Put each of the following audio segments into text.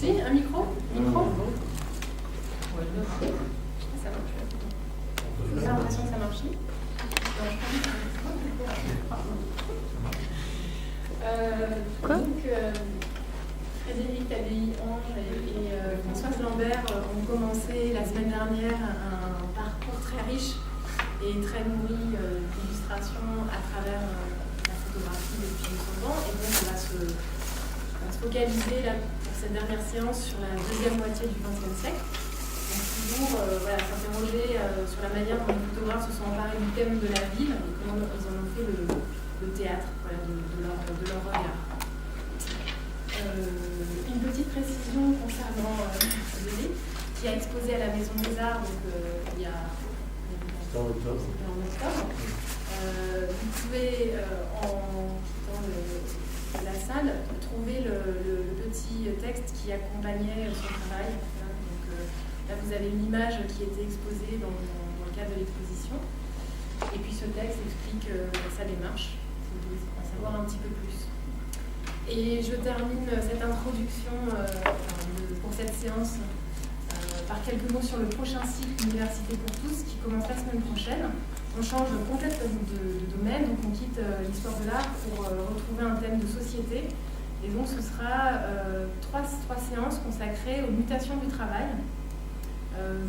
Si, un micro. Micro. Ça marche. J'ai l'impression que ça marche. Frédéric Tabelli-Ange et Françoise Lambert ont commencé la semaine dernière un parcours très riche et très nourri d'illustrations à travers la photographie depuis 200 ans. Et donc on va se focaliser là, pour cette dernière séance sur la deuxième moitié du XXe siècle. Donc toujours s'interroger sur la manière dont les photographes se sont emparés du thème de la ville et comment ils en ont fait le théâtre de leur regard. Une petite précision concernant Frédéric, qui a exposé à la Maison des Arts il y a en octobre. Vous pouvez, en quittant la salle, trouver le petit texte qui accompagnait son travail. Donc, là, vous avez une image qui était exposée dans le cadre de l'exposition. Et puis ce texte explique sa démarche. Vous devez en savoir un petit peu plus. Et je termine cette introduction pour cette séance par quelques mots sur le prochain cycle Université pour tous qui commence la semaine prochaine. On change complètement de domaine, donc on quitte l'histoire de l'art pour retrouver un thème de société. Et donc ce sera trois séances consacrées aux mutations du travail,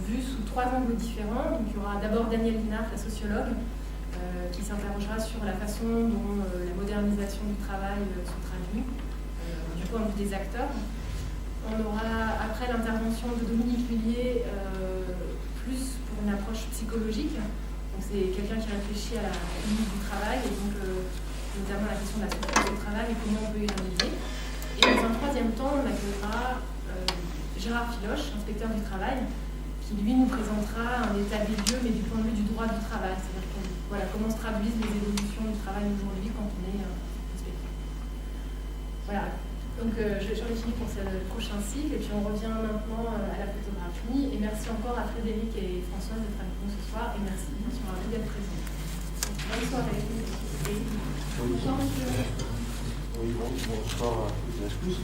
vues sous trois angles différents. Donc il y aura d'abord Danielle Linhart, la sociologue, qui s'interrogera sur la façon dont la modernisation du travail se traduit du point de vue des acteurs. On aura après l'intervention de Dominique Mullier plus pour une approche psychologique. Donc c'est quelqu'un qui réfléchit à la limite du travail et donc notamment la question de la souffrance du travail et comment on peut y remédier. Et dans un troisième temps, on accueillera Gérard Filoche, inspecteur du travail, qui lui nous présentera un état des lieux mais du point de vue du droit du travail. C'est-à-dire comment se traduisent les évolutions du travail aujourd'hui quand on est inspecteur. Voilà. Donc j'en ai fini pour ce prochain cycle et puis on revient maintenant à la photographie. Et merci encore à Frédéric et Françoise d'être avec nous ce soir et merci bien sûr à vous d'être présents. Bonne soirée. Bonsoir monsieur. Oui, bonsoir à toutes et à tous.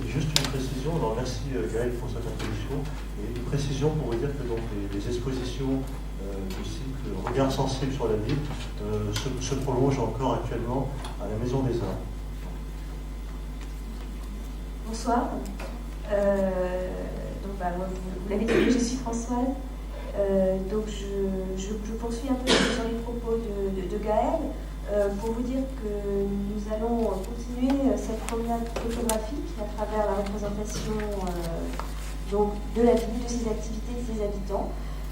Juste une précision, alors merci Gaël pour cette introduction, et une précision pour vous dire que donc, les expositions du cycle Regard sensible sur la ville se prolongent encore actuellement à la Maison des Arts. Bonsoir. Moi, vous l'avez dit, je suis Françoise. Je poursuis un peu sur les propos de Gaël pour vous dire que nous allons continuer cette promenade photographique à travers la représentation de la ville, de ses activités, de ses habitants.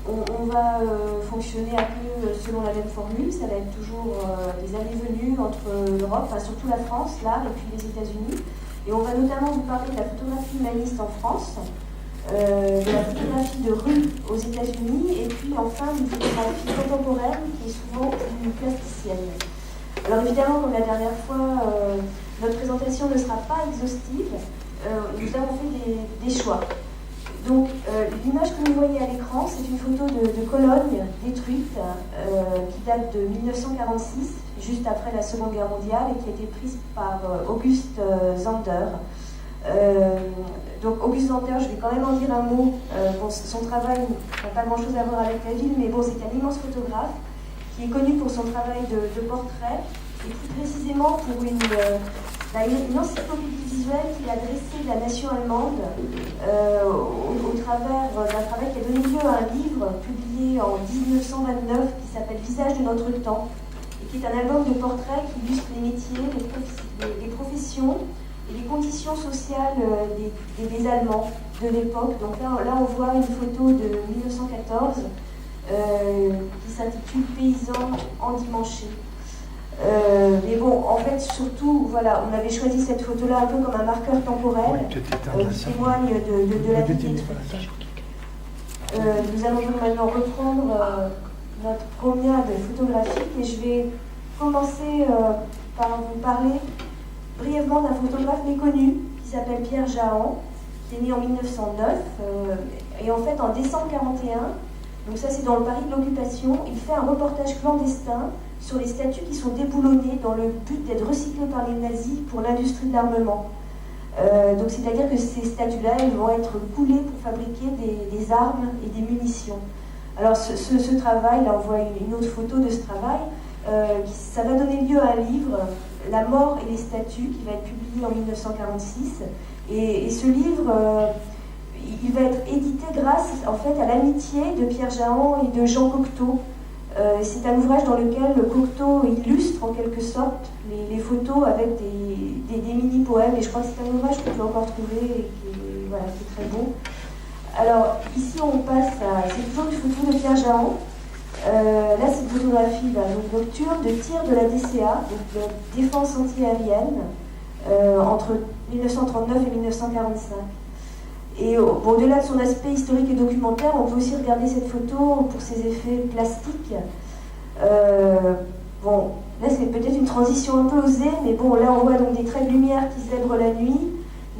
On va fonctionner un peu selon la même formule, ça va être toujours des allées-venues entre l'Europe, enfin surtout la France, l'art et puis les États-Unis. Et on va notamment vous parler de la photographie humaniste en France, de la photographie de rue aux États-Unis, et puis enfin une photographie contemporaine qui est souvent plus plasticienne. Alors évidemment, comme la dernière fois, notre présentation ne sera pas exhaustive, nous avons fait des choix. Donc l'image que vous voyez à l'écran, c'est une photo de Cologne détruite qui date de 1946, juste après la Seconde Guerre mondiale, et qui a été prise par August Zander. Donc August Zander, je vais quand même en dire un mot. Son travail n'a pas grand-chose à voir avec la ville, mais bon, c'est un immense photographe qui est connu pour son travail de portrait, et plus précisément pour une encyclopédie visuelle qu'il a dressée de la nation allemande au travers d'un travail qui a donné lieu à un livre publié en 1929 qui s'appelle Visage de notre temps, et qui est un album de portraits qui illustre les métiers, les professions et les conditions sociales des Allemands de l'époque. Donc là, on voit une photo de 1914 qui s'intitule Paysans endimanchés. Mais bon, en fait, surtout, voilà, on avait choisi cette photo-là un peu comme un marqueur temporel qui témoigne de la vie détruite. Nous allons donc maintenant reprendre notre promenade photographique et je vais commencer par vous parler brièvement d'un photographe méconnu qui s'appelle Pierre Jahan, qui est né en 1909 et en fait en décembre 1941, donc ça c'est dans le Paris de l'occupation, il fait un reportage clandestin sur les statues qui sont déboulonnées dans le but d'être recyclées par les nazis pour l'industrie de l'armement. Donc c'est-à-dire que ces statues-là, elles vont être coulées pour fabriquer des armes et des munitions. Alors ce travail, là on voit une autre photo de ce travail, ça va donner lieu à un livre, La mort et les statues, qui va être publié en 1946. Et ce livre, il va être édité grâce en fait à l'amitié de Pierre Jahan et de Jean Cocteau. C'est un ouvrage dans lequel Cocteau illustre en quelque sorte les photos avec des mini-poèmes, et je crois que c'est un ouvrage qu'on peut encore trouver et qui est très beau. Alors ici on passe à, c'est toujours une photo de Pierre Jahan. Là c'est une photographie nocturne de tir de la DCA, donc de défense antiaérienne, entre 1939 et 1945. Et au-delà de son aspect historique et documentaire, on peut aussi regarder cette photo pour ses effets plastiques. Là c'est peut-être une transition un peu osée, mais bon, là on voit donc des traits de lumière qui zèbrent la nuit,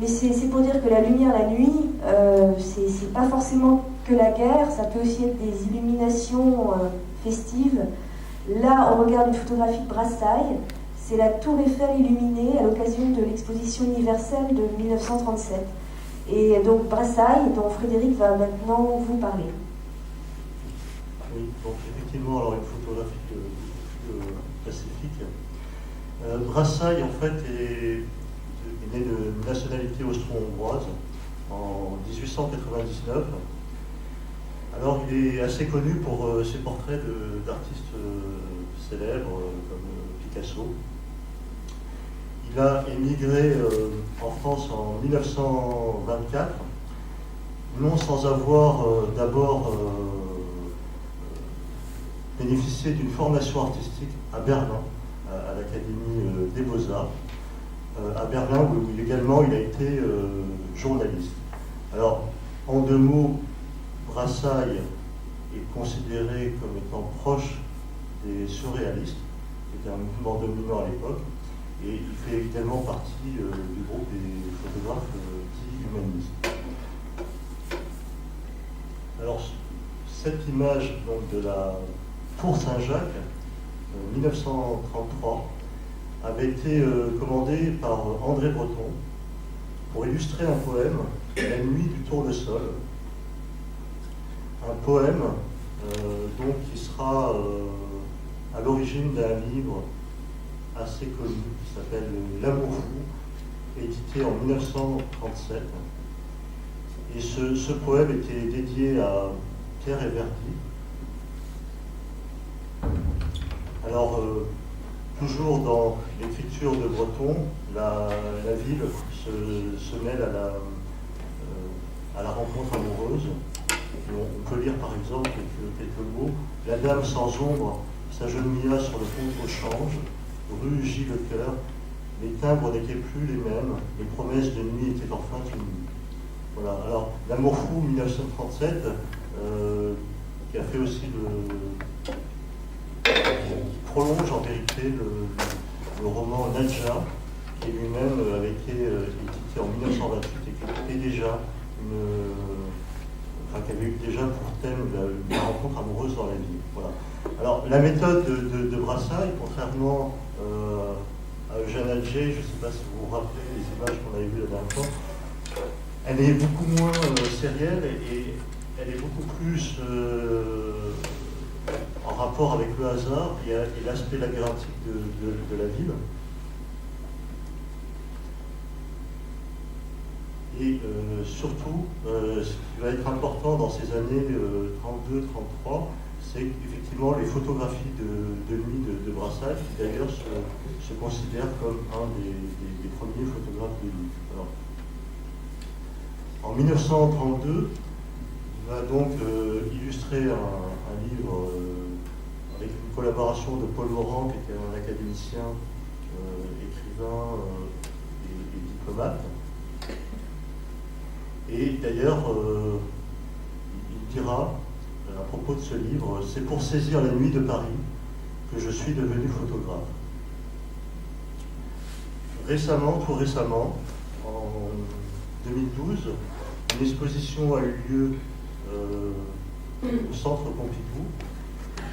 mais c'est pour dire que la lumière la nuit, c'est pas forcément que la guerre, ça peut aussi être des illuminations festives. Là on regarde une photographie de Brassailles, c'est la tour Eiffel illuminée à l'occasion de l'exposition universelle de 1937. Et donc Brassailles, dont Frédéric va maintenant vous parler. Oui, donc effectivement, alors une photographie beaucoup plus pacifique. Brassailles, en fait, est né de nationalité austro-hongroise en 1899. Alors, il est assez connu pour ses portraits d'artistes célèbres comme Picasso. Il a émigré en France en 1924, non sans avoir d'abord bénéficié d'une formation artistique à Berlin, à l'Académie des Beaux-Arts, à Berlin où également il a été journaliste. Alors, en deux mots, Brassailles est considéré comme étant proche des surréalistes, qui était un mouvement dominant à l'époque. Et il fait également partie du groupe des photographes dits humanistes. Alors, cette image donc, de la Tour Saint-Jacques, 1933, avait été commandée par André Breton pour illustrer un poème, La nuit du tournesol. Un poème donc, qui sera à l'origine d'un livre assez connu, qui s'appelle L'amour fou, édité en 1937. Et ce poème était dédié à Pierre Héberty. Alors, toujours dans l'écriture de Breton, la ville se mêle à la rencontre amoureuse. Et on peut lire par exemple quelques mots. La dame sans ombre s'agenouilla sur le pont au change, rue Gilles Lecœur, les timbres n'étaient plus les mêmes, les promesses de nuit étaient enfin finies. Voilà, alors L'amour fou 1937, qui a fait aussi qui prolonge en vérité le roman Nadja, qui lui-même avait été édité en 1928 et qui était déjà qui avait eu déjà pour thème la rencontre amoureuse dans la vie. Voilà. Alors, la méthode de Brassailles, contrairement à Eugène Alger, je ne sais pas si vous vous rappelez les images qu'on avait vues la dernière fois, elle est beaucoup moins sérielle et elle est beaucoup plus en rapport avec le hasard et l'aspect labyrinthique de la ville. Et surtout, ce qui va être important dans ces années 32-33, c'est effectivement les photographies de nuit de Brassailles, qui d'ailleurs se considère comme un des premiers photographes de nuit. Alors, en 1932, il va donc illustrer un livre avec une collaboration de Paul Morand, qui était un académicien, écrivain et diplomate. Et d'ailleurs, il dira à propos de ce livre, c'est pour saisir la nuit de Paris que je suis devenu photographe. Tout récemment, en 2012, une exposition a eu lieu au Centre Pompidou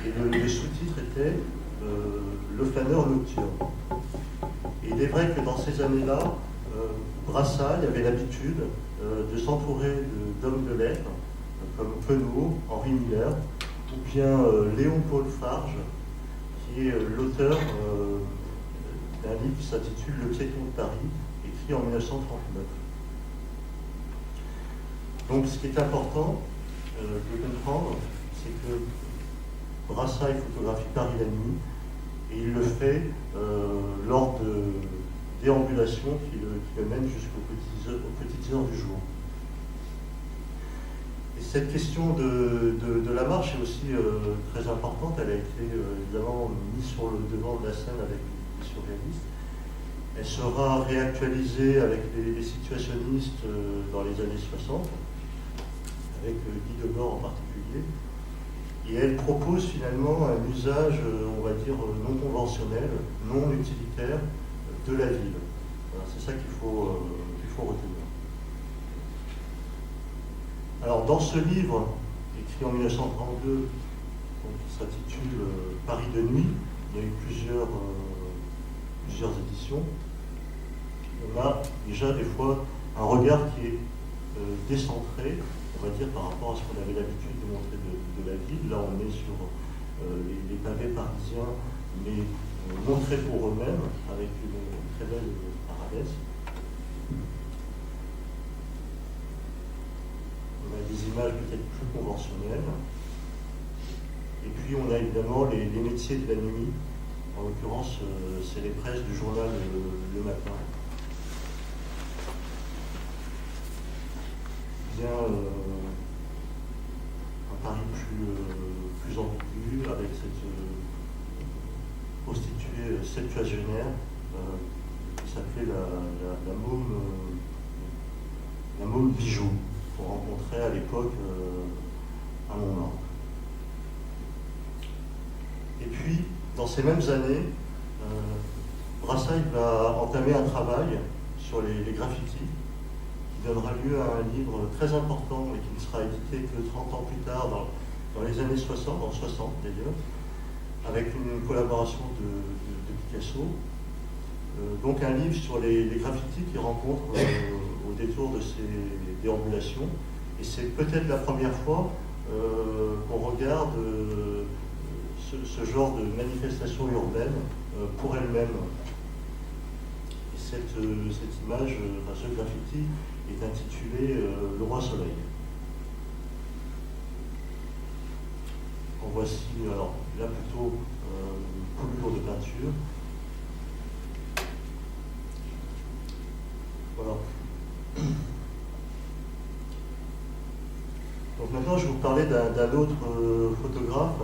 et le sous-titre était Le flâneur nocturne. Et il est vrai que dans ces années-là, Brassailles avait l'habitude de s'entourer d'hommes de lettres comme Queneau, Henri Miller, ou bien Léon-Paul Farge, qui est l'auteur d'un livre qui s'intitule Le piéton de Paris, écrit en 1939. Donc ce qui est important de comprendre, c'est que Brassailles photographie Paris la nuit, et il le fait lors de déambulations qui le mènent jusqu'aux petites heures du jour. Et cette question de la marche est aussi très importante. Elle a été évidemment mise sur le devant de la scène avec les surréalistes. Elle sera réactualisée avec les situationnistes dans les années 60, avec Guy Debord en particulier. Et elle propose finalement un usage, on va dire, non conventionnel, non utilitaire de la ville. Voilà, c'est ça qu'il faut retenir. Alors, dans ce livre, écrit en 1932, qui s'intitule Paris de nuit, il y a eu plusieurs éditions. On a déjà des fois un regard qui est décentré, on va dire, par rapport à ce qu'on avait l'habitude de montrer de la ville. Là, on est sur les pavés parisiens, mais montrés pour eux-mêmes, avec une très belle arabesque. On a des images peut-être plus conventionnelles. Et puis, on a évidemment les métiers de la nuit. En l'occurrence, c'est les presses du journal Le Matin. Bien un Paris plus ambigu, avec cette prostituée septuagénaire qui s'appelait la môme Bijou, qu'on rencontrait à l'époque à Montmartre. Et puis, dans ces mêmes années, Brassailles va entamer un travail sur les graffitis, qui donnera lieu à un livre très important et qui ne sera édité que 30 ans plus tard, dans les années 60, en 60 d'ailleurs, avec une collaboration de Picasso. Donc un livre sur les graffitis qu'il rencontre au détour de ses déambulations. Et c'est peut-être la première fois qu'on regarde ce genre de manifestation urbaine pour elle-même. Et cette image, ce graffiti, est intitulé Le Roi Soleil. En voici, alors là plutôt coulure de peinture. Voilà. Donc maintenant, je vais vous parler d'un autre photographe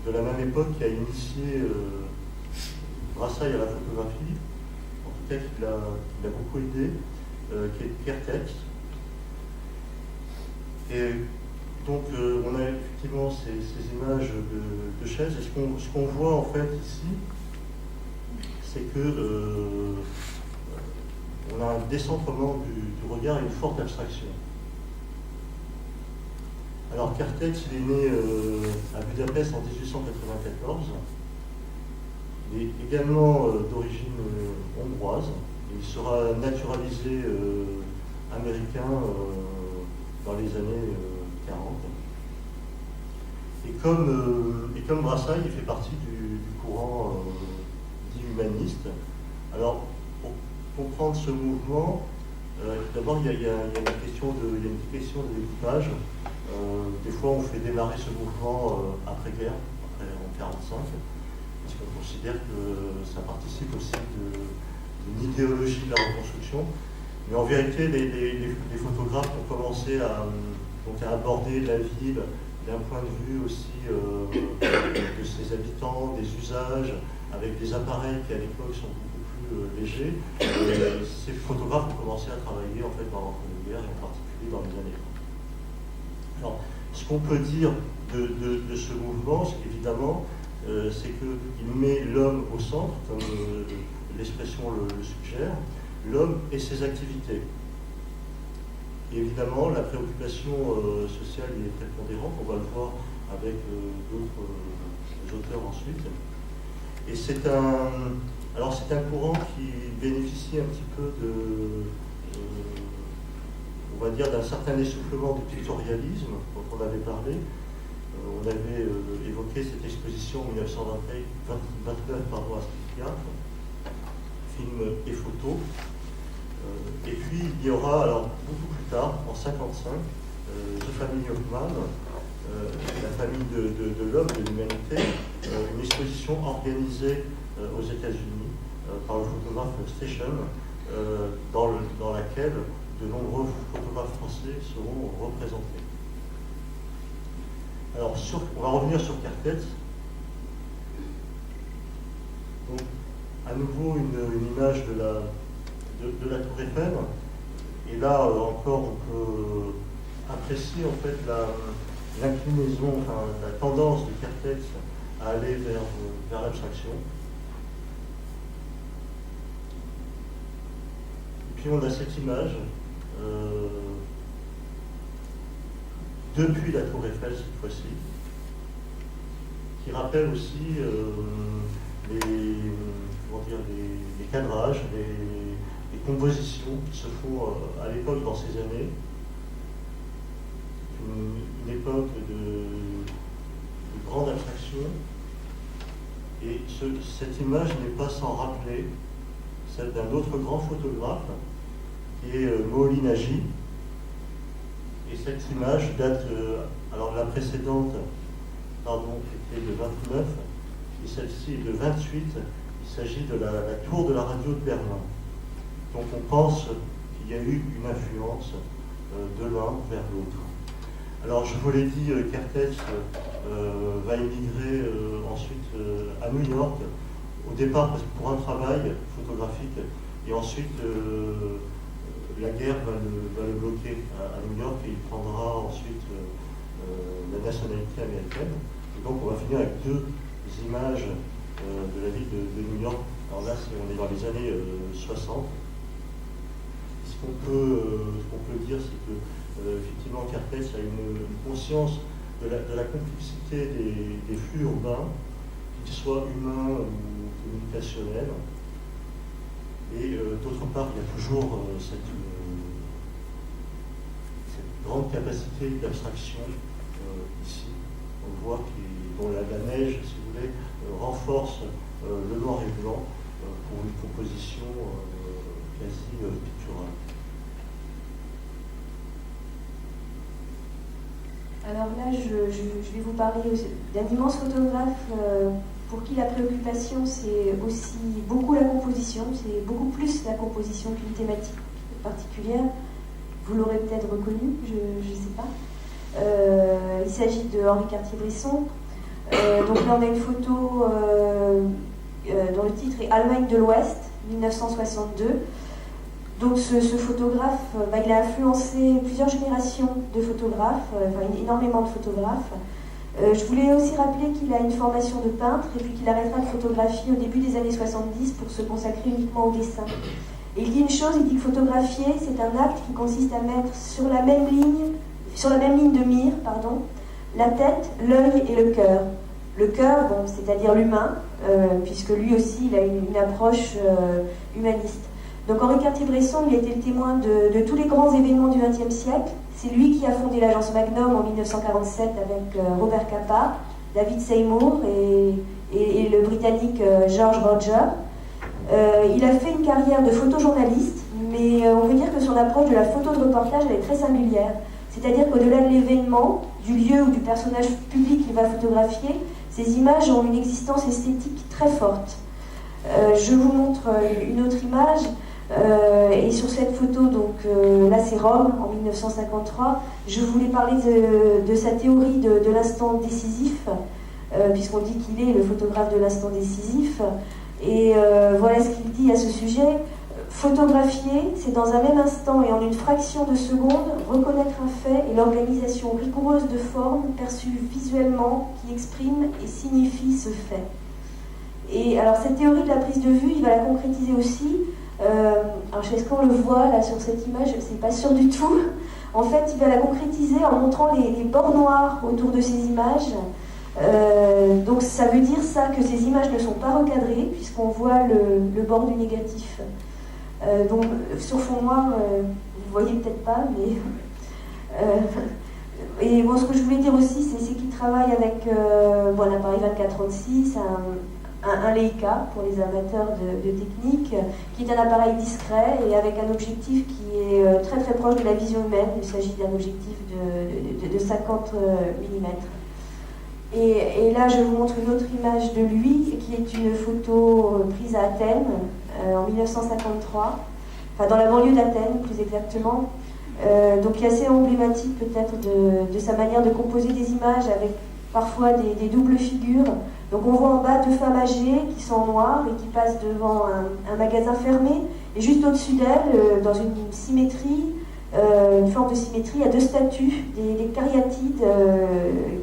de la même époque qui a initié Brassailles à la photographie, en tout cas qui l'a beaucoup aidé, qui est Pierre Tex. Et donc on a effectivement ces images de chaises, et ce qu'on voit en fait ici, c'est que on a un décentrement du regard et une forte abstraction. Alors Kertész, il est né à Budapest en 1894. Il est également d'origine hongroise. Il sera naturalisé américain dans les années 40. Et comme Brassailles, il fait partie du courant dit humaniste. Alors, pour comprendre ce mouvement, d'abord, il y a une question de découpage. Des fois, on fait démarrer ce mouvement après-guerre, en 1945, parce qu'on considère que ça participe aussi d'une idéologie de la reconstruction. Mais en vérité, les photographes ont commencé à aborder la ville d'un point de vue aussi de ses habitants, des usages, avec des appareils qui à l'époque sont beaucoup plus légers. Et ces photographes ont commencé à travailler en fait dans l'entre-deux-guerres, et en particulier dans les années 30. Alors, ce qu'on peut dire de ce mouvement, évidemment, c'est qu'il met l'homme au centre, comme l'expression le suggère, l'homme et ses activités. Et évidemment, la préoccupation sociale est prépondérante, on va le voir avec d'autres auteurs ensuite. Et c'est un Alors c'est un courant qui bénéficie un petit peu on va dire, d'un certain essoufflement du pictorialisme dont on avait parlé. On avait évoqué cette exposition en 1929 à Stuttgart, film et photos. Et puis il y aura, alors beaucoup plus tard, en 1955, The Family of Man, la famille de l'homme, de l'humanité, une exposition organisée aux États-Unis par le photographe Station, dans laquelle de nombreux photographes français seront représentés. Alors, on va revenir sur Carquette. Donc, à nouveau, une image de la Tour Eiffel. Et là, encore, on peut apprécier en fait l'inclinaison, enfin, la tendance de Carquette à aller vers l'abstraction. Et puis, on a cette image. Depuis la Tour Eiffel cette fois-ci, qui rappelle aussi les cadrages, les compositions qui se font à l'époque dans ces années. Une époque de grande abstraction. Et cette image n'est pas sans rappeler celle d'un autre grand photographe, qui est Moholy Nagy. Et cette image date, alors la précédente, était de 29, et celle-ci est de 28. Il s'agit de la tour de la radio de Berlin. Donc on pense qu'il y a eu une influence de l'un vers l'autre. Alors je vous l'ai dit, Carquette va émigrer ensuite à New York, au départ pour un travail photographique, et ensuite la guerre va le bloquer à New York et il prendra ensuite la nationalité américaine. Et donc on va finir avec deux images de la ville de New York. Alors là, on est dans les années 60. Ce qu'on peut dire, c'est que effectivement, Carquette a une conscience de la complexité des flux urbains, qu'ils soient humains ou communicationnels. Et d'autre part, il y a toujours cette grande capacité d'abstraction ici. On voit dont la neige, si vous voulez, renforce le noir et blanc pour une composition quasi picturale. Alors là, je vais vous parler d'un immense photographe pour qui la préoccupation, c'est aussi beaucoup la composition, c'est beaucoup plus la composition qu'une thématique particulière. Vous l'aurez peut-être reconnu, je ne sais pas. Il s'agit de Henri Cartier-Bresson. Donc là, on a une photo dont le titre est Allemagne de l'Ouest, 1962. Donc ce photographe, il a influencé plusieurs générations de photographes, énormément de photographes. Je voulais aussi rappeler qu'il a une formation de peintre et puis qu'il arrêtera de photographier au début des années 70 pour se consacrer uniquement au dessin. Et il dit une chose, il dit que photographier, c'est un acte qui consiste à mettre sur la même ligne de mire, la tête, l'œil et le cœur. Le cœur, c'est-à-dire l'humain, puisque lui aussi, il a une approche humaniste. Donc Henri Cartier-Bresson, il a été le témoin de tous les grands événements du XXe siècle. C'est lui qui a fondé l'agence Magnum en 1947 avec Robert Capa, David Seymour et le Britannique George Roger. Il a fait une carrière de photojournaliste, mais on peut dire que son approche de la photo de reportage, elle est très singulière. C'est-à-dire qu'au-delà de l'événement, du lieu ou du personnage public qu'il va photographier, ces images ont une existence esthétique très forte. Je vous montre une autre image. Et sur cette photo, là c'est Rome en 1953, je voulais parler de sa théorie de l'instant décisif, puisqu'on dit qu'il est le photographe de l'instant décisif. Et voilà ce qu'il dit à ce sujet. Photographier, c'est dans un même instant et en une fraction de seconde reconnaître un fait et l'organisation rigoureuse de formes perçues visuellement qui exprime et signifie ce fait. Et alors cette théorie de la prise de vue, il va la concrétiser aussi. Alors est-ce qu'on le voit là sur cette image? Je ne suis pas sûre du tout. En fait, il va la concrétiser en montrant les bords noirs autour de ces images. Donc ça veut dire ça que ces images ne sont pas recadrées puisqu'on voit le bord du négatif. Donc sur fond noir, vous voyez peut-être pas, mais et bon, ce que je voulais dire aussi, c'est qu'il travaille avec un appareil 24-36, un Leica pour les amateurs de technique, qui est un appareil discret et avec un objectif qui est très très proche de la vision humaine. Il s'agit d'un objectif de 50 mm. Et là, je vous montre une autre image de lui, qui est une photo prise à Athènes en 1953, enfin dans la banlieue d'Athènes plus exactement. Donc qui est assez emblématique peut-être de sa manière de composer des images avec parfois des doubles figures. Donc on voit en bas deux femmes âgées qui sont en noir et qui passent devant un magasin fermé. Et juste au-dessus d'elles, dans une symétrie, une forme de symétrie, il y a deux statues, des cariatides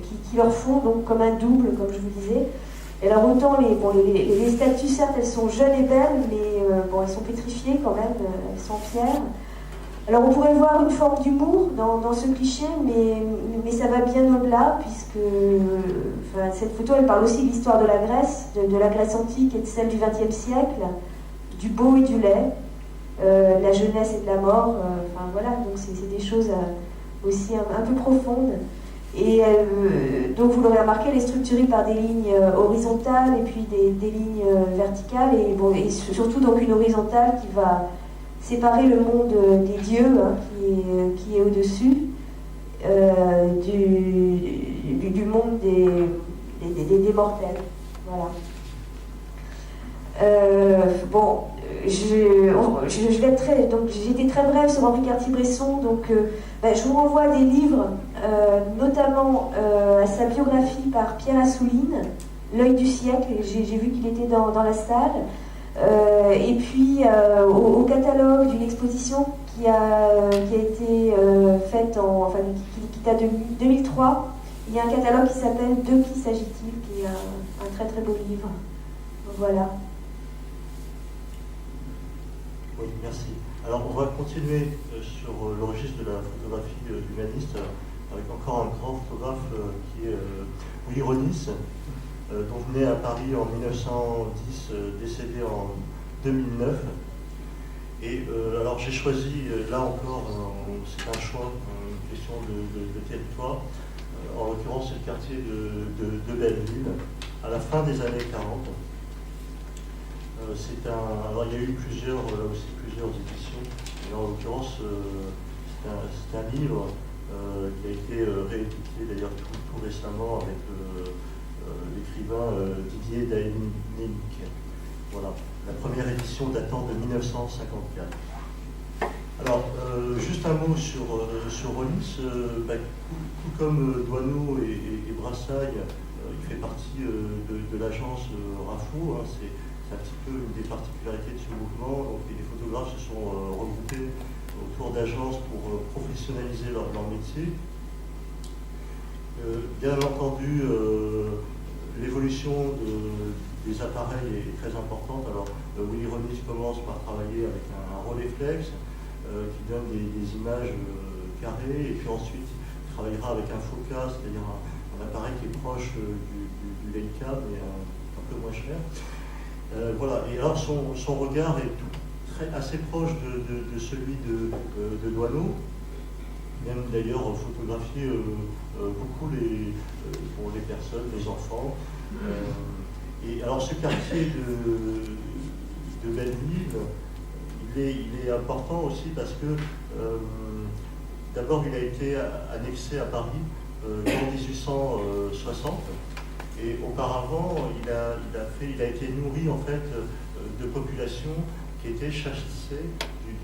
qui leur font donc comme un double, comme je vous disais. Et alors autant les statues, certes, elles sont jeunes et belles, mais elles sont pétrifiées quand même, elles sont en pierre. Alors on pourrait voir une forme d'humour dans ce cliché, mais ça va bien au-delà, puisque cette photo, elle parle aussi de l'histoire de la Grèce, de la Grèce antique et de celle du XXe siècle, du beau et du laid, de la jeunesse et de la mort, voilà, donc c'est des choses aussi un peu profondes. Et donc vous l'aurez remarqué, elle est structurée par des lignes horizontales et puis des lignes verticales, et surtout donc une horizontale qui va séparer le monde des dieux, qui est au-dessus, du monde des mortels. Voilà. Je vais être donc j'ai été très brève sur Henri Cartier-Bresson, donc je vous renvoie à des livres, notamment à sa biographie par Pierre Assouline, L'œil du siècle, j'ai vu qu'il était dans la salle. Et puis au catalogue d'une exposition qui a été faite qui date de 2003, il y a un catalogue qui s'appelle De qui s'agit-il, qui est un très très beau livre. Voilà. Oui, merci. Alors on va continuer sur le registre de la photographie humaniste avec encore un grand photographe qui est Willy Ronis, donc né à Paris en 1910, décédé en 2009. Et alors j'ai choisi, là encore, c'est un choix, une question de territoire. En l'occurrence, c'est le quartier de Belleville, à la fin des années 40. Alors il y a eu plusieurs éditions, et en l'occurrence, c'est un livre qui a été réédité d'ailleurs tout récemment avec l'écrivain Didier Daenig. Voilà, la première édition datant de 1954. Alors, juste un mot sur Ronis. Tout comme Doisneau et Brassailles, il fait partie de l'agence RAFO. C'est un petit peu une des particularités de ce mouvement. Donc, les photographes se sont regroupés autour d'agences pour professionnaliser leur métier. Bien entendu, l'évolution des appareils est très importante. Alors, Willy Ronis commence par travailler avec un Rolleiflex qui donne des images carrées, et puis ensuite il travaillera avec un Foca, c'est-à-dire un appareil qui est proche du Leica, mais un peu moins cher. Voilà. Et alors son regard est assez proche de celui de Doisneau, même d'ailleurs photographier beaucoup les personnes, les enfants. Et alors ce quartier de Belleville, il est important aussi parce que d'abord il a été annexé à Paris en 1860, et auparavant il a été nourri en fait de populations qui étaient chassées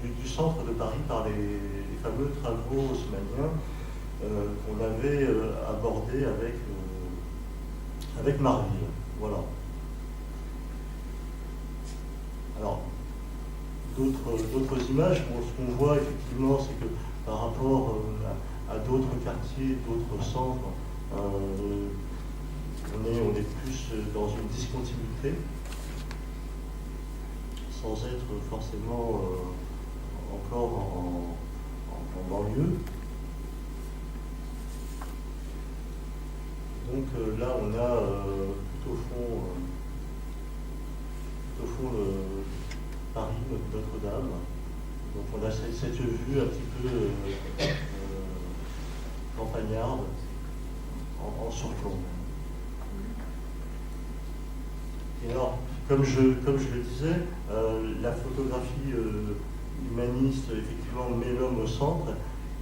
du centre de Paris par les fameux travaux haussmanniens qu'on avait abordés avec Marville. Voilà. Alors, d'autres images, ce qu'on voit effectivement, c'est que par rapport à d'autres quartiers, d'autres centres, on est plus dans une discontinuité, sans être forcément encore en banlieue. Donc là, on a tout au fond Paris, Notre-Dame. Donc on a cette vue un petit peu campagnarde en surplomb. Et alors, comme je le disais, la photographie humaniste, effectivement, met l'homme au centre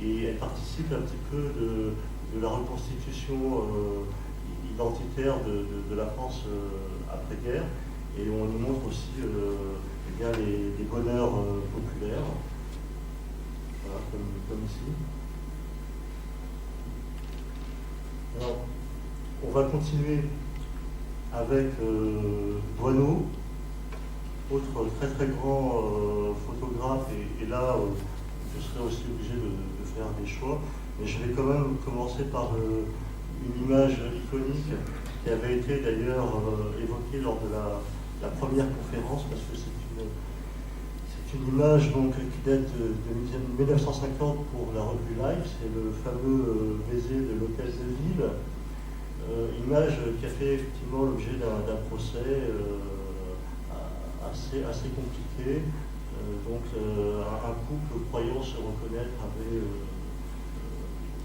et elle participe un petit peu de la reconstitution identitaire de la France après-guerre. Et on nous montre aussi eh bien, les bonheurs populaires, voilà, comme ici. Alors, on va continuer avec Doisneau, autre très très grand photographe, et là je serai aussi obligé de faire des choix, mais je vais quand même commencer par une image iconique qui avait été d'ailleurs évoquée lors de la première conférence, parce que c'est une image donc, qui date de 1950 pour la revue Life, c'est le fameux baiser de l'hôtel de ville. Image qui a fait effectivement l'objet d'un procès assez compliqué. Donc un couple croyant se reconnaître avait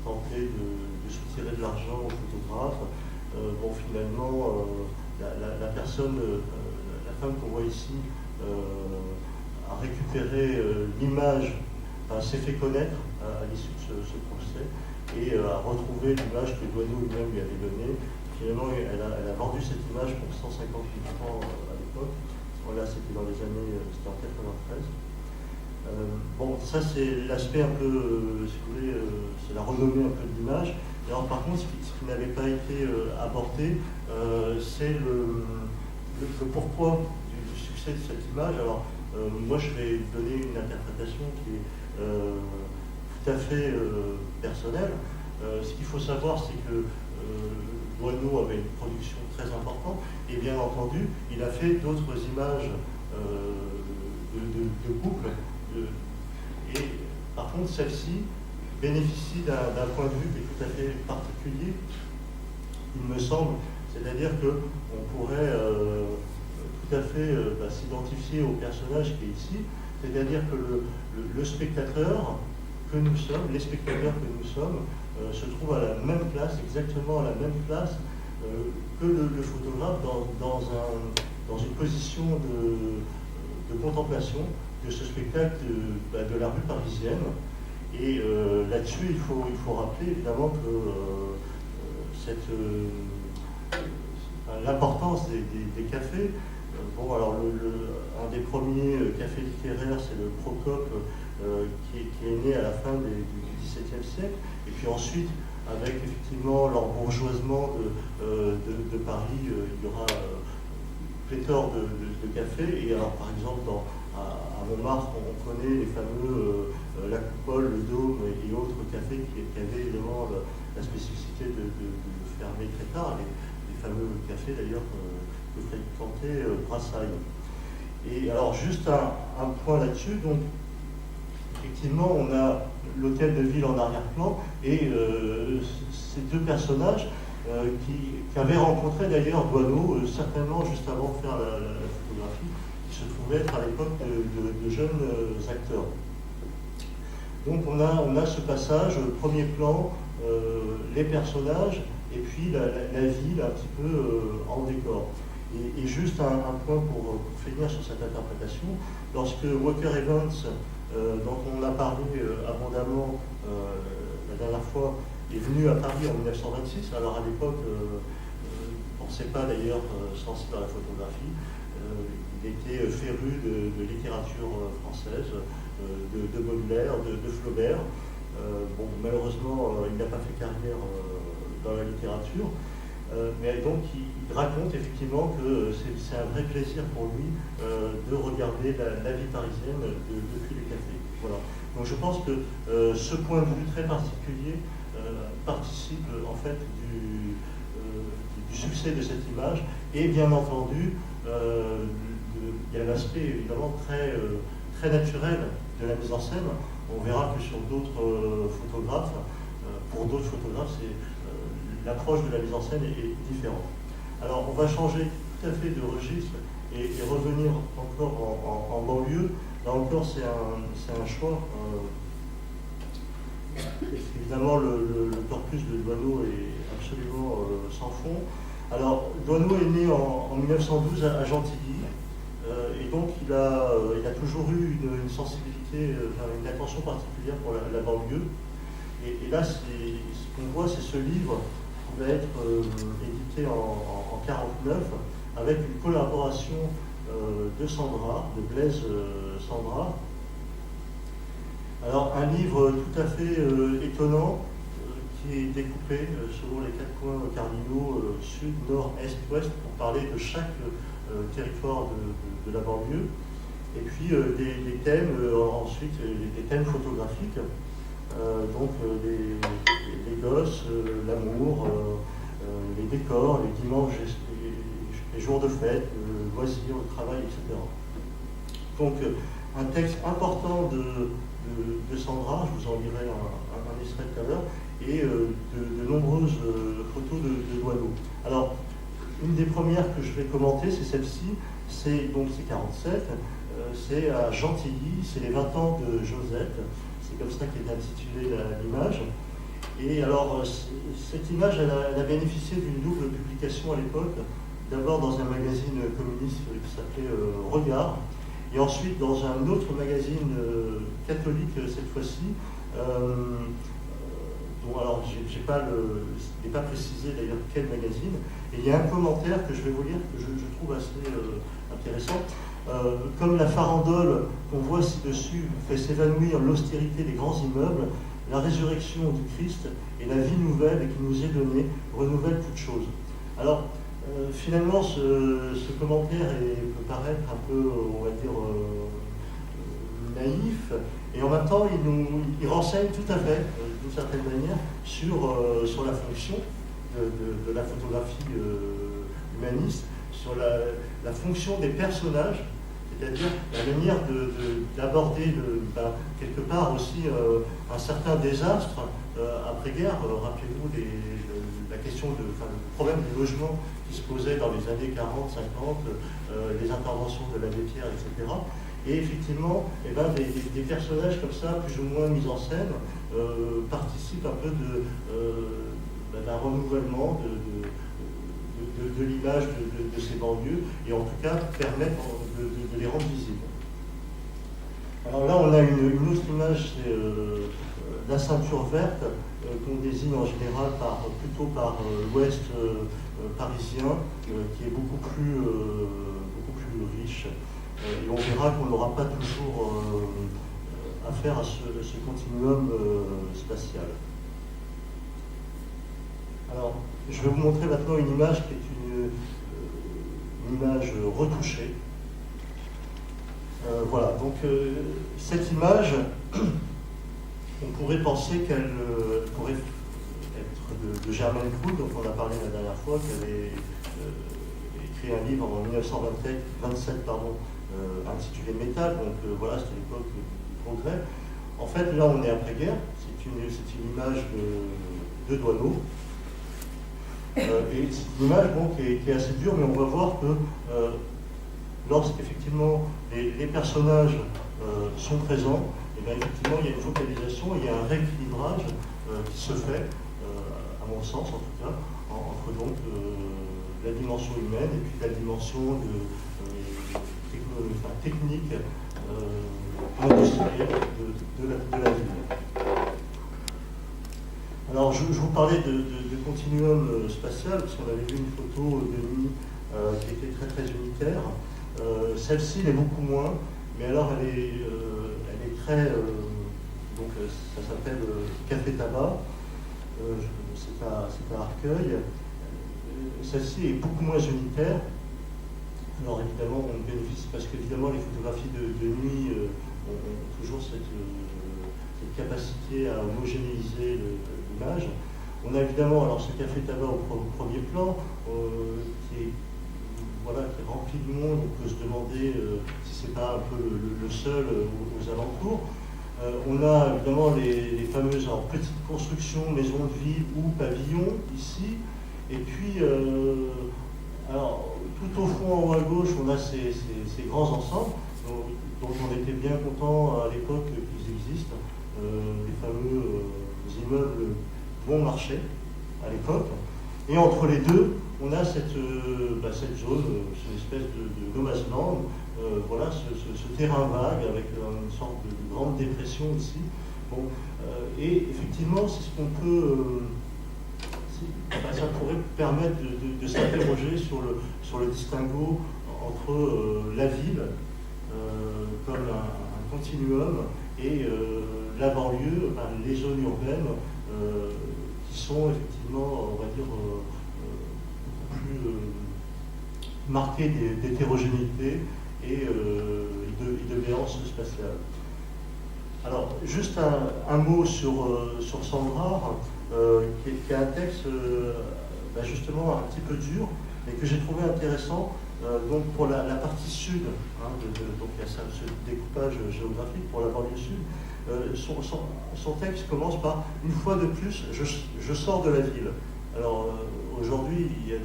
tenté de soutirer de l'argent au photographe. Bon, finalement, la personne, la femme qu'on voit ici, a récupéré l'image, s'est fait connaître à l'issue de ce procès, et a retrouvé l'image que Doisneau lui-même lui avait donnée. Finalement, elle a vendu cette image pour 150 000 francs à l'époque. Voilà, c'était dans les années, c'était en 93. Bon, ça c'est l'aspect un peu, si vous voulez, c'est la renommée un peu de l'image. Alors par contre, ce qui n'avait pas été abordé, c'est le pourquoi du succès de cette image. Alors, moi je vais donner une interprétation qui est tout à fait personnelle. Ce qu'il faut savoir, c'est que Doisneau avait une production très importante, et bien entendu, il a fait d'autres images de couple. Et par contre, celle-ci bénéficie d'un point de vue qui est tout à fait particulier, il me semble, c'est-à-dire qu'on pourrait tout à fait s'identifier au personnage qui est ici, c'est-à-dire que le spectateur que nous sommes, les spectateurs que nous sommes, se trouvent à la même place, exactement à la même place que le photographe dans une position de contemplation de ce spectacle de la rue parisienne. Et là-dessus, il faut rappeler évidemment que l'importance des cafés. Bon, alors un des premiers cafés littéraires, c'est le Procope, qui est né à la fin du XVIIe siècle. Et puis ensuite, avec effectivement l'embourgeoisement de Paris, il y aura pléthore de cafés. Et alors, par exemple, à Montmartre, on connaît les fameux La Coupole, le Dôme et autres cafés qui avaient évidemment la spécificité de fermer très tard, les fameux cafés d'ailleurs que fréquentait Brassailles. Et alors, juste un point là-dessus, donc effectivement, on a l'hôtel de ville en arrière-plan et ces deux personnages qui avaient rencontré d'ailleurs Doisneau, certainement juste avant de faire la photographie, qui se trouvaient être à l'époque de jeunes acteurs. Donc on a ce passage, premier plan, les personnages, et puis la ville un petit peu en décor. Et juste un point pour finir sur cette interprétation, lorsque Walker Evans, dont on a parlé abondamment la dernière fois, est venu à Paris en 1926, alors à l'époque, on ne pensait pas d'ailleurs sensible à la photographie, il était féru de littérature française, de Baudelaire, de Flaubert. Bon, malheureusement, il n'a pas fait carrière dans la littérature, mais donc il raconte effectivement que c'est un vrai plaisir pour lui de regarder la vie parisienne depuis les cafés. Voilà. Donc je pense que ce point de vue très particulier participe en fait du succès de cette image, et bien entendu il y a l'aspect évidemment très naturel de la mise en scène. On verra que sur d'autres photographes, pour d'autres photographes, l'approche de la mise en scène est différente. Alors on va changer tout à fait de registre et revenir encore en banlieue. Là encore, c'est un choix. Évidemment, le corpus de Doisneau est absolument sans fond. Alors, Doisneau est né en 1912 à Gentilly, et donc il a toujours eu une sensibilité, une attention particulière pour la banlieue. Et là, ce qu'on voit, c'est ce livre qui va être édité en 1949, avec une collaboration de Sandra, de Blaise Sandra. Alors, un livre tout à fait étonnant, qui est découpé selon les 4 coins cardinaux, sud, nord, est, ouest, pour parler de chaque territoire de la banlieue. Et puis des thèmes, ensuite, des thèmes photographiques, donc les gosses, l'amour, les décors, les dimanches, les jours de fête, le loisir, le travail, etc. Donc, un texte important de Sandra, je vous en lirai un extrait tout à l'heure, et de nombreuses photos de Doisneau. Alors, une des premières que je vais commenter, c'est celle-ci, c'est 47, c'est à Gentilly, c'est les 20 ans de Josette, c'est comme ça qu'est intitulée l'image. Et alors, cette image, elle a bénéficié d'une double publication à l'époque, d'abord dans un magazine communiste qui s'appelait Regard, et ensuite dans un autre magazine catholique cette fois-ci, dont alors je n'ai pas précisé d'ailleurs quel magazine, et il y a un commentaire que je vais vous lire que je trouve assez intéressant. Comme la farandole qu'on voit ci-dessus fait s'évanouir l'austérité des grands immeubles, la résurrection du Christ et la vie nouvelle qui nous est donnée renouvellent toutes choses. Alors, finalement, ce commentaire peut paraître un peu, on va dire, naïf, et en même temps, il renseigne tout à fait, d'une certaine manière, sur la fonction de la photographie humaniste, sur la fonction des personnages, c'est-à-dire la manière d'aborder quelque part aussi un certain désastre après-guerre. Rappelez-vous la question le problème du logement qui se posait dans les années 40, 50, les interventions de l'abbé Pierre, etc. Et effectivement, des personnages comme ça, plus ou moins mis en scène, participent un peu d'un renouvellement de l'image de ces banlieues, et en tout cas permettent de les rendre visibles. Alors là, on a une autre image, c'est la ceinture verte, qu'on désigne en général plutôt par l'ouest parisien, qui est beaucoup plus riche. Et on verra qu'on n'aura pas toujours affaire à ce continuum spatial. Alors, je vais vous montrer maintenant une image qui est une image retouchée. Voilà, donc cette image, on pourrait penser qu'elle pourrait être de Germaine Proulx, dont on a parlé la dernière fois, qui avait écrit un livre en 1927, intitulé Métal, donc voilà, c'était l'époque du progrès. En fait, là, on est après-guerre, c'est une image de Doisneau. Et c'est une image qui est assez dure, mais on va voir que lorsqu'effectivement les personnages sont présents, et bien effectivement il y a une focalisation, il y a un rééquilibrage qui se fait, à mon sens en tout cas, entre donc la dimension humaine et puis la dimension technique, industrielle de la ville. Alors je vous parlais de continuum spatial, parce qu'on avait vu une photo de nuit qui était très très unitaire. Celle-ci elle est beaucoup moins, mais alors elle est très donc ça s'appelle Café Tabac, c'est à Arcueil. Celle-ci est beaucoup moins unitaire. Alors évidemment on bénéficie, parce qu'évidemment les photographies de nuit ont toujours cette capacité à homogénéiser l'image. On a évidemment alors ce Café Tabac au premier plan qui est rempli de monde. On peut se demander si c'est pas un peu le seul aux alentours. On a évidemment les fameuses petites constructions, maisons de ville ou pavillons ici. Et puis, alors, tout au fond, en haut à gauche, on a ces grands ensembles dont on était bien content à l'époque qu'ils existent. Les fameux immeubles bon marché à l'époque. Et entre les deux, on a cette zone, cette espèce de no man's land, voilà, ce terrain vague avec une sorte de grande dépression ici. Bon, et effectivement, c'est ce qu'on peut, ça pourrait permettre de s'interroger sur le distinguo entre la ville comme un continuum et la banlieue, enfin, les zones urbaines qui sont effectivement, on va dire, beaucoup plus marquées d'hétérogénéité et de béance spatiale. Alors, juste un mot sur Sandra, qui a un texte justement un petit peu dur, mais que j'ai trouvé intéressant. Donc pour la partie sud, donc il y a ce découpage géographique pour la banlieue sud, son texte commence par « Une fois de plus, je sors de la ville ». Alors aujourd'hui, il y a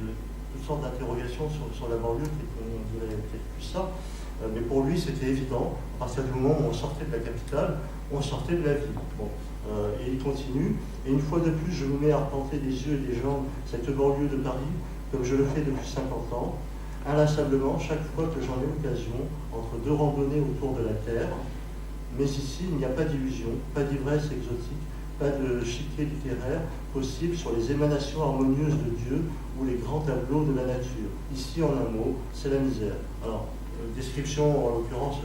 toutes sortes d'interrogations sur la banlieue on dirait peut-être plus ça, mais pour lui c'était évident, à partir du moment où on sortait de la capitale, on sortait de la ville. Bon. Et il continue, et une fois de plus, je me mets à arpenter des yeux et des jambes cette banlieue de Paris, comme je le fais depuis 50 ans, inlassablement, chaque fois que j'en ai l'occasion, entre deux randonnées autour de la Terre. Mais ici, il n'y a pas d'illusion, pas d'ivresse exotique, pas de chiquet littéraire possible sur les émanations harmonieuses de Dieu ou les grands tableaux de la nature. Ici, en un mot, c'est la misère. Alors, description en l'occurrence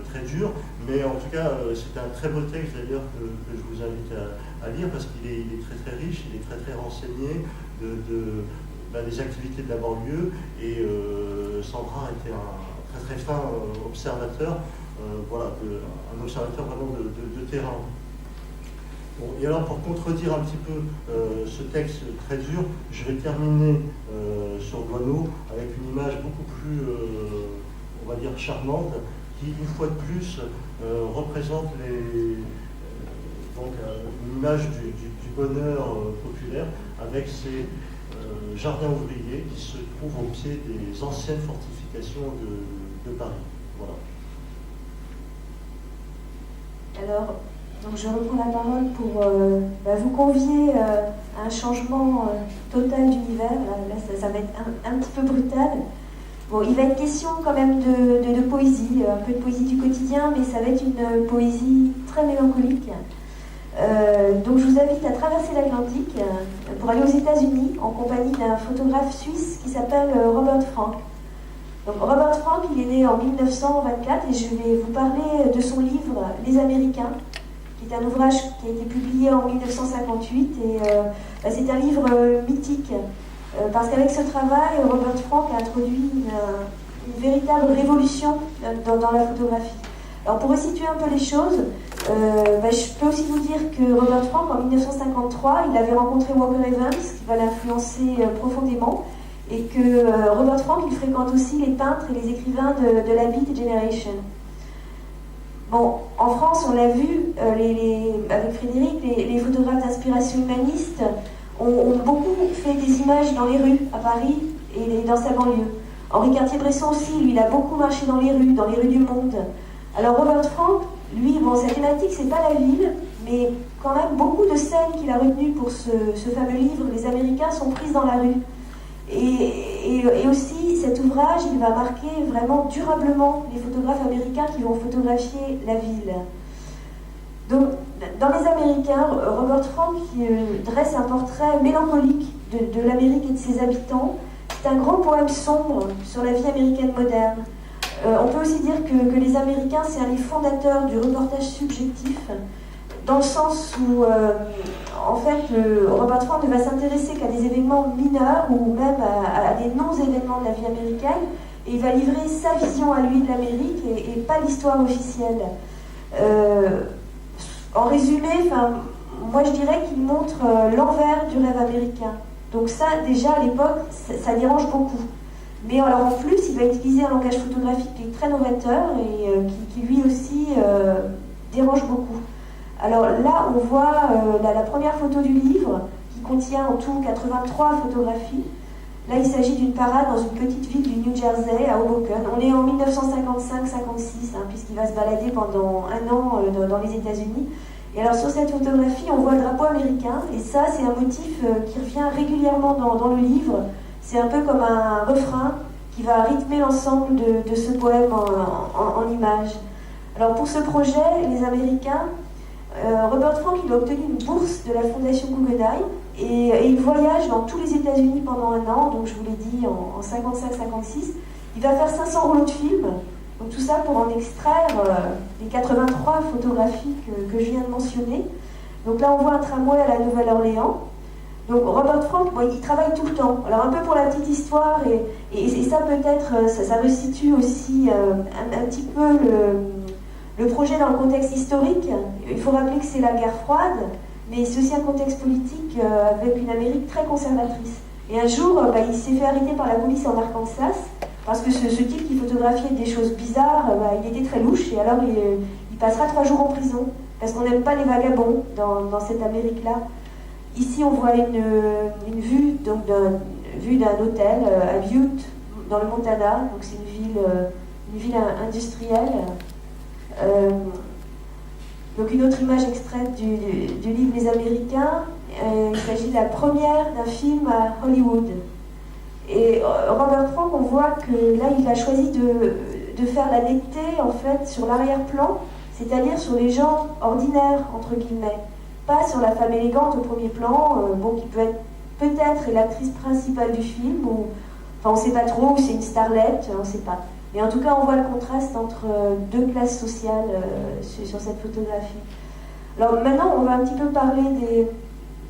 très dure, mais en tout cas, c'est un très beau texte d'ailleurs que je vous invite à lire parce qu'il est très très riche, il est très très renseigné des activités de la banlieue, et Sandra était un très très fin observateur, voilà, un observateur vraiment de terrain. Bon, et alors pour contredire un petit peu ce texte très dur, je vais terminer sur Guano avec une image beaucoup plus, on va dire, charmante, qui une fois de plus représente une image du bonheur populaire avec ces jardins ouvriers qui se trouvent au pied des anciennes fortifications de Paris. Voilà. Alors, donc je reprends la parole pour vous convier à un changement total d'univers. Là ça va être un petit peu brutal. Bon, il va être question quand même de poésie, un peu de poésie du quotidien, mais ça va être une poésie très mélancolique. Donc je vous invite à traverser l'Atlantique pour aller aux États-Unis en compagnie d'un photographe suisse qui s'appelle Robert Frank. Donc Robert Frank, il est né en 1924 et je vais vous parler de son livre Les Américains, qui est un ouvrage qui a été publié en 1958 et c'est un livre mythique parce qu'avec ce travail, Robert Frank a introduit une véritable révolution dans la photographie. Alors pour resituer un peu les choses, je peux aussi vous dire que Robert Frank, en 1953, il avait rencontré Walker Evans, qui va l'influencer profondément, et que Robert Frank, il fréquente aussi les peintres et les écrivains de la Beat Generation. Bon, en France, on l'a vu, avec Frédéric, les photographes d'inspiration humaniste ont beaucoup fait des images dans les rues à Paris et dans sa banlieue. Henri Cartier-Bresson aussi, lui, il a beaucoup marché dans les rues du monde. Alors Robert Frank, lui, sa thématique, c'est pas la ville, mais quand même beaucoup de scènes qu'il a retenues pour ce fameux livre, Les Américains, sont prises dans la rue. Et aussi, cet ouvrage, il va marquer vraiment durablement les photographes américains qui vont photographier la ville. Donc, dans Les Américains, Robert Frank dresse un portrait mélancolique de l'Amérique et de ses habitants. C'est un grand poème sombre sur la vie américaine moderne. On peut aussi dire que Les Américains, c'est un des fondateurs du reportage subjectif, dans le sens où, en fait, Robert Frank ne va s'intéresser qu'à des événements mineurs ou même à des non-événements de la vie américaine, et il va livrer sa vision à lui de l'Amérique et pas l'histoire officielle. En résumé, moi je dirais qu'il montre l'envers du rêve américain. Donc ça, déjà à l'époque, ça dérange beaucoup. Mais alors en plus, il va utiliser un langage photographique qui est très novateur et qui lui aussi dérange beaucoup. Alors là, on voit la première photo du livre, qui contient en tout 83 photographies. Là, il s'agit d'une parade dans une petite ville du New Jersey, à Hoboken. On est en 1955-56, puisqu'il va se balader pendant un an dans les États-Unis. Et alors, sur cette photographie, on voit le drapeau américain. Et ça, c'est un motif qui revient régulièrement dans le livre. C'est un peu comme un refrain qui va rythmer l'ensemble de ce poème en images. Alors, pour ce projet, les Américains, Robert Frank, il a obtenu une bourse de la Fondation Guggenheim et il voyage dans tous les États-Unis pendant un an, donc je vous l'ai dit en 55-56. Il va faire 500 rouleaux de films, donc tout ça pour en extraire les 83 photographies que je viens de mentionner. Donc là, on voit un tramway à la Nouvelle-Orléans. Donc Robert Frank, il travaille tout le temps. Alors un peu pour la petite histoire, et ça peut-être, ça restitue aussi un petit peu le projet dans le contexte historique. Il faut rappeler que c'est la guerre froide, mais c'est aussi un contexte politique avec une Amérique très conservatrice. Et un jour, il s'est fait arrêter par la police en Arkansas, parce que ce type qui photographiait des choses bizarres, il était très louche, et alors il passera 3 jours en prison, parce qu'on n'aime pas les vagabonds dans cette Amérique-là. Ici, on voit une vue d'un hôtel à Butte, dans le Montana, donc c'est une ville industrielle. Donc une autre image extraite du livre Les Américains, il s'agit de la première d'un film à Hollywood. Et Robert Frank, on voit que là il a choisi de faire la netteté en fait sur l'arrière-plan, c'est-à-dire sur les gens ordinaires entre guillemets, pas sur la femme élégante au premier plan, qui peut être peut-être l'actrice principale du film, enfin on ne sait pas trop, ou c'est une starlette, on ne sait pas. Et en tout cas, on voit le contraste entre deux classes sociales sur cette photographie. Alors maintenant, on va un petit peu parler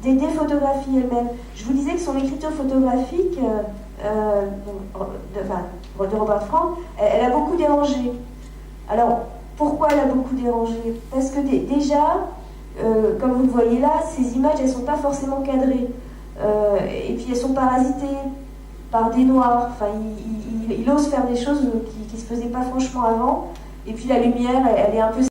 des photographies elles-mêmes. Je vous disais que son écriture photographique de Robert Frank, elle a beaucoup dérangé. Alors, pourquoi elle a beaucoup dérangé? Parce que déjà, comme vous le voyez là, ces images, elles ne sont pas forcément cadrées. Et puis, elles sont parasitées par des noirs. Enfin, il ose faire des choses qui ne se faisaient pas franchement avant. Et puis la lumière, elle est un peu